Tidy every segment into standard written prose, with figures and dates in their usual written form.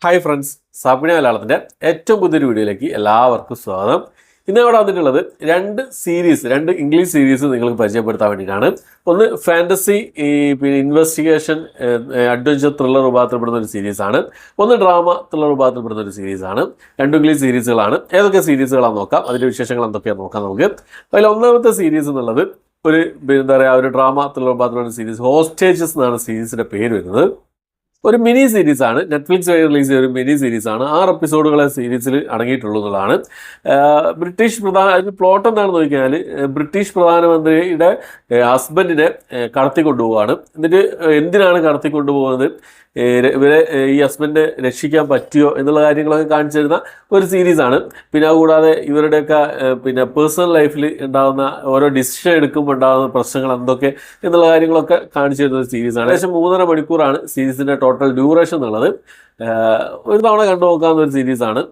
Hi friends, സാപ്പിണി മലയാളത്തിൻ്റെ ഏറ്റവും പുതിയൊരു വീഡിയോയിലേക്ക് എല്ലാവർക്കും സ്വാഗതം. ഇന്ന് ഇവിടെ വന്നിട്ടുള്ളത് രണ്ട് ഇംഗ്ലീഷ് സീരീസ് നിങ്ങൾക്ക് പരിചയപ്പെടുത്താൻ വേണ്ടിയിട്ടാണ്. ഒന്ന് ഫാൻറ്റസി പിന്നെ ഇൻവെസ്റ്റിഗേഷൻ അഡ്വഞ്ചർ ത്രില്ലർ വിഭാഗത്തിൽപ്പെടുന്ന ഒരു സീരീസാണ്. ഒന്ന് ഡ്രാമ ത്രില്ലർ വിഭാഗത്തിൽപ്പെടുന്ന ഒരു സീരീസാണ്. രണ്ട് ഇംഗ്ലീഷ് സീരീസുകളാണ്. ഏതൊക്കെ സീരീസുകളാണെന്ന് നോക്കാം, അതിൻ്റെ വിശേഷങ്ങൾ എന്തൊക്കെയാണെന്ന് നോക്കാം നമുക്ക്. അതിൽ ഒന്നാമത്തെ സീരീസ് എന്നുള്ളത് ഒരു ഒരു ഡ്രാമ ത്രില്ലർ വിഭാഗത്തിലുള്ള സീരീസ്, ഹോസ്റ്റേജസ് എന്നാണ് സീരീസിൻ്റെ പേര് വരുന്നത്. ഒരു മിനി സീരീസാണ്, നെറ്റ്ഫ്ലിക്സ് വഴി റിലീസ് ചെയ്ത ഒരു മിനി സീരീസാണ്. 6 എപ്പിസോഡുകളെ സീരീസിൽ അടങ്ങിയിട്ടുള്ളൂ എന്നുള്ളതാണ്. ബ്രിട്ടീഷ് പ്ലോട്ട് എന്താണെന്ന് ചോദിച്ചാൽ, ബ്രിട്ടീഷ് പ്രധാനമന്ത്രിയുടെ ഹസ്ബൻഡിനെ കടത്തിക്കൊണ്ടുപോവാണ്. എന്നിട്ട് എന്തിനാണ് കടത്തിക്കൊണ്ടുപോകുന്നത്, ഈ ഹസ്ബൻഡിനെ രക്ഷിക്കാൻ പറ്റിയോ എന്നുള്ള കാര്യങ്ങളൊക്കെ കാണിച്ചു തരുന്ന ഒരു സീരീസാണ്. പിന്നെ അതുകൂടാതെ ഇവരുടെയൊക്കെ പേഴ്സണൽ ലൈഫിൽ ഉണ്ടാകുന്ന ഓരോ ഡിസിഷൻ എടുക്കുമ്പോൾ ഉണ്ടാകുന്ന പ്രശ്നങ്ങൾ എന്തൊക്കെ എന്നുള്ള കാര്യങ്ങളൊക്കെ കാണിച്ചു തരുന്ന ഒരു സീരീസാണ്. ഏകദേശം 3.5 മണിക്കൂറാണ് സീരീസിൻ്റെ ടോട്ടൽ ഡ്യൂറേഷൻ എന്നുള്ളത്. ഒരു തവണ കണ്ടു നോക്കാവുന്ന ഒരു സീരീസാണ്.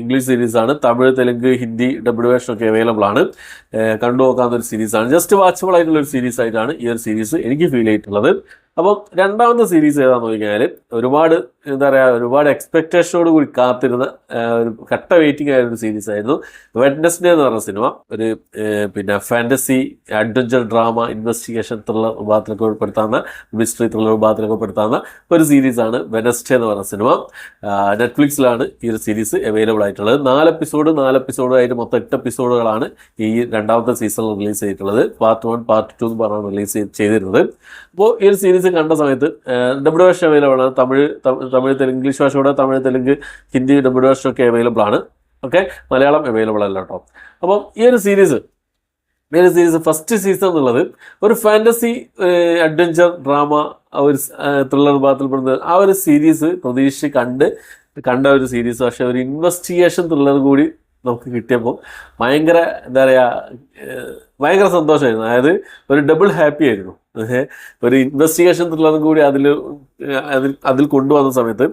ഇംഗ്ലീഷ് സീരീസാണ്. തമിഴ്, തെലുങ്ക്, ഹിന്ദി ഡബ്ല്യൂവേഷൻ ഒക്കെ അവൈലബിൾ ആണ്. കണ്ടു നോക്കാവുന്ന ഒരു സീരീസാണ്. ജസ്റ്റ് വാച്ചബിൾ ആയിട്ടുള്ള ഒരു സീരീസ് ആയിട്ടാണ് ഈ ഒരു സീരീസ് എനിക്ക് ഫീൽ ചെയ്തിട്ടുള്ളത്. അപ്പം രണ്ടാമത്തെ സീരീസ് ഏതാണെന്ന് ചോദിച്ചാൽ, ഒരുപാട് എക്സ്പെക്റ്റേഷനോട് കൂടി കാത്തിരുന്ന ഒരു കട്ട വെയിറ്റിംഗ് ആയ ഒരു സീരീസ് ആയിരുന്നു വെഡ്നസ്ഡേ എന്ന് പറഞ്ഞ സിനിമ. ഒരു fantasy adventure drama investigation thriller വിഭാഗത്തിലൊക്കെ ഉൾപ്പെടുത്താവുന്ന, മിസ്റ്ററി ത്രില്ലർ വിഭാഗത്തിലൊക്കെ ഉൾപ്പെടുത്താവുന്ന ഒരു സീരീസാണ് വെഡ്നസ്ഡേ എന്ന് പറഞ്ഞ സിനിമ. നെറ്റ്ഫ്ലിക്സിലാണ് ഈ ഒരു സീരീസ് അവൈലബിൾ ആയിട്ടുള്ളത്. 4 എപ്പിസോഡായിട്ട് മൊത്തം 8 എപ്പിസോഡുകളാണ് ഈ രണ്ടാമത്തെ സീസണിൽ റിലീസ് ചെയ്തിട്ടുള്ളത്. പാർട്ട് 1, പാർട്ട് 2 എന്ന് പറഞ്ഞാണ് റിലീസ് ചെയ്തിരുന്നത്. അപ്പോൾ ഈ ഒരു സീരീസ് കണ്ട സമയത്ത് ഡബ്ല്യൂവേഷൻ അവൈലബിൾ ആണ്. തമിഴ് തെലുങ്ക്, ഇംഗ്ലീഷ് ഭാഷയോടെ തമിഴ്, തെലുങ്ക്, ഹിന്ദി ഡബ്ല്യൂവേഷൻ ഒക്കെ അവൈലബിൾ ആണ്. ഓക്കെ, മലയാളം അവൈലബിൾ അല്ല കേട്ടോ. അപ്പം ഈ ഒരു സീരീസ് ഫസ്റ്റ് സീസൺ എന്നുള്ളത് ഒരു ഫാൻറ്റസി അഡ്വഞ്ചർ ഡ്രാമ ഒരു ത്രില്ലർ വിഭാഗത്തിൽപ്പെടുന്ന ആ ഒരു സീരീസ് പ്രതീക്ഷിച്ച് കണ്ട ഒരു സീരീസ്. പക്ഷേ ഒരു ഇൻവെസ്റ്റിഗേഷൻ ത്രില്ലർ കൂടി നമുക്ക് കിട്ടിയപ്പോൾ ഭയങ്കര സന്തോഷമായിരുന്നു. അതായത് ഒരു ഡബിൾ ഹാപ്പി ആയിരുന്നു. ഒരു ഇൻവെസ്റ്റിഗേഷൻ ത്രില്ലറും കൂടി അതിൽ കൊണ്ടുവന്ന സമയത്ത്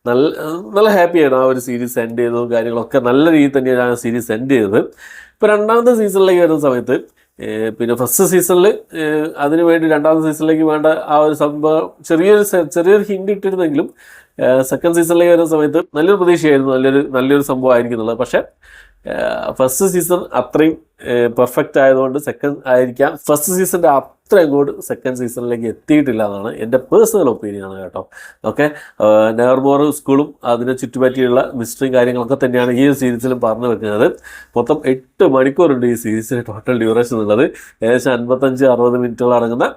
നല്ല ഹാപ്പി ആയിരുന്നു. ആ ഒരു സീരീസ് എൻഡ് ചെയ്തതും കാര്യങ്ങളൊക്കെ നല്ല രീതിയിൽ തന്നെയാണ് ആ സീരീസ് എൻഡ് ചെയ്തത്. ഇപ്പോൾ രണ്ടാമത്തെ സീസണിലേക്ക് വരുന്ന സമയത്ത് ഫസ്റ്റ് സീസണിൽ അതിനു വേണ്ടി രണ്ടാമത്തെ സീസണിലേക്ക് വേണ്ട ആ ഒരു സംഭവം ചെറിയൊരു ഹിന്റ് ഇട്ടിരുന്നെങ്കിലും സെക്കൻഡ് സീസണിലേക്ക് വരുന്ന സമയത്ത് നല്ലൊരു പ്രതീക്ഷയായിരുന്നു, നല്ലൊരു സംഭവം ആയിരിക്കും എന്നുള്ളത്. പക്ഷേ ഫസ്റ്റ് സീസൺ അത്രയും പെർഫെക്റ്റ് ആയതുകൊണ്ട് സെക്കൻഡ് ആയിരിക്കാം ഫസ്റ്റ് സീസണിൻ്റെ അത്ര അങ്ങോട്ട് സെക്കൻഡ് സീസണിലേക്ക് എത്തിയിട്ടില്ല എന്നാണ് എൻ്റെ പേഴ്സണൽ ഒപ്പീനിയനാണ് കേട്ടോ. ഓക്കെ, നെവർമോർ സ്കൂളും അതിനെ ചുറ്റുപറ്റിയുള്ള മിസ്റ്ററിയും കാര്യങ്ങളൊക്കെ തന്നെയാണ് ഈ സീരീസിലും പറഞ്ഞു വെക്കുന്നത്. മൊത്തം 8 മണിക്കൂറുണ്ട് ഈ സീരീസിൻ്റെ ടോട്ടൽ ഡ്യൂറേഷൻ എന്നുള്ളത്. ഏകദേശം 55-60 മിനിറ്റുകൾ അടങ്ങുന്ന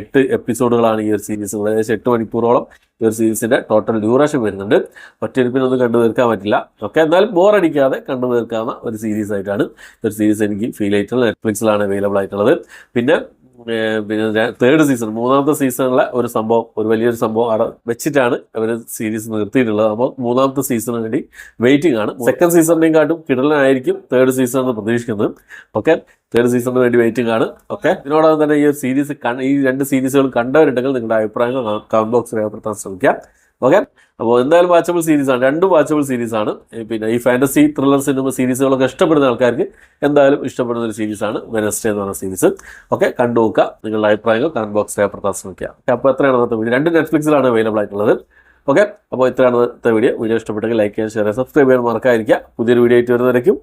8 എപ്പിസോഡുകളാണ് ഈ ഒരു സീരീസ്. ഏകദേശം 8 മണിക്കൂറോളം ഈ ഒരു സീരീസിൻ്റെ ടോട്ടൽ ഡ്യൂറേഷൻ വരുന്നുണ്ട്. ഒറ്റയിരിപ്പിനൊന്നും കണ്ടു തീർക്കാൻ പറ്റില്ല. ഓക്കെ, എന്നാലും ബോറടിക്കാതെ കണ്ടു തീർക്കാവുന്ന ഒരു സീരീസ് ആയിട്ടാണ് ഒരു സീരീസ് എനിക്ക് ഫീൽ ചെയ്തിട്ടുള്ളത്. നെറ്റ്ഫ്ലിക്സിലാണ് അവൈലബിൾ ആയിട്ടുള്ളത്. പിന്നെ തേർഡ് സീസൺ, മൂന്നാമത്തെ സീസണിലെ ഒരു വലിയൊരു സംഭവം അവിടെ വെച്ചിട്ടാണ് അവർ സീരീസ് നിർത്തിയിട്ടുള്ളത്. അപ്പോൾ മൂന്നാമത്തെ സീസണിന് വേണ്ടി വെയിറ്റിംഗ് ആണ്. സെക്കൻഡ് സീസണിനെയും കാട്ടും കിടലനായിരിക്കും തേർഡ് സീസൺ എന്ന് പ്രതീക്ഷിക്കുന്നത്. ഓക്കെ, തേർഡ് സീസണിന് വേണ്ടി വെയിറ്റിംഗ് ആണ്. ഓക്കെ, ഇതിനോടൊപ്പം തന്നെ ഈ 2 സീരീസുകൾ കണ്ടവരുണ്ടെങ്കിൽ നിങ്ങളുടെ അഭിപ്രായങ്ങൾ കമന്റ് ബോക്സിൽ രേഖപ്പെടുത്താൻ ശ്രമിക്കാം. ഓക്കെ, അപ്പോൾ എന്തായാലും വാച്ചബിൾ സീരീസാണ്, 2 വാച്ചബിൾ സീരീസാണ്. ഈ ഫാൻറ്റസി ത്രില്ലർ സീരീസുകളൊക്കെ ഇഷ്ടപ്പെടുന്ന ആൾക്കാർക്ക് എന്തായാലും ഇഷ്ടപ്പെടുന്ന ഒരു സീരീസാണ് വെഡ്നസ്ഡേ എന്ന് പറഞ്ഞ സീരീസ്. ഓക്കെ, കണ്ടു നോക്കുക, നിങ്ങളുടെ അഭിപ്രായങ്ങൾ കമന്റ് ബോക്സിൽ രേഖപ്പെടുത്താൻ ശ്രമിക്കുക. ഓക്കെ, അപ്പോൾ എത്രയാണ് ഇന്നത്തെ വീഡിയോ? 2 നെറ്റ്ഫ്ലിക്സിലാണ് അവൈലബിൾ ആയിട്ടുള്ളത്. ഓക്കെ, അപ്പോൾ ഇത്രയാണ് ഇന്നത്തെ വീഡിയോ. ഇഷ്ടപ്പെട്ടെങ്കിൽ ലൈക്ക് ചെയ്യാൻ, ഷെയർ ചെയ്യാൻ, സബ്സ്ക്രൈബ് ചെയ്യാൻ മറക്കാതിരിക്കുക. പുതിയൊരു വീഡിയോ ആയിട്ട് വരുന്നതായിരിക്കും.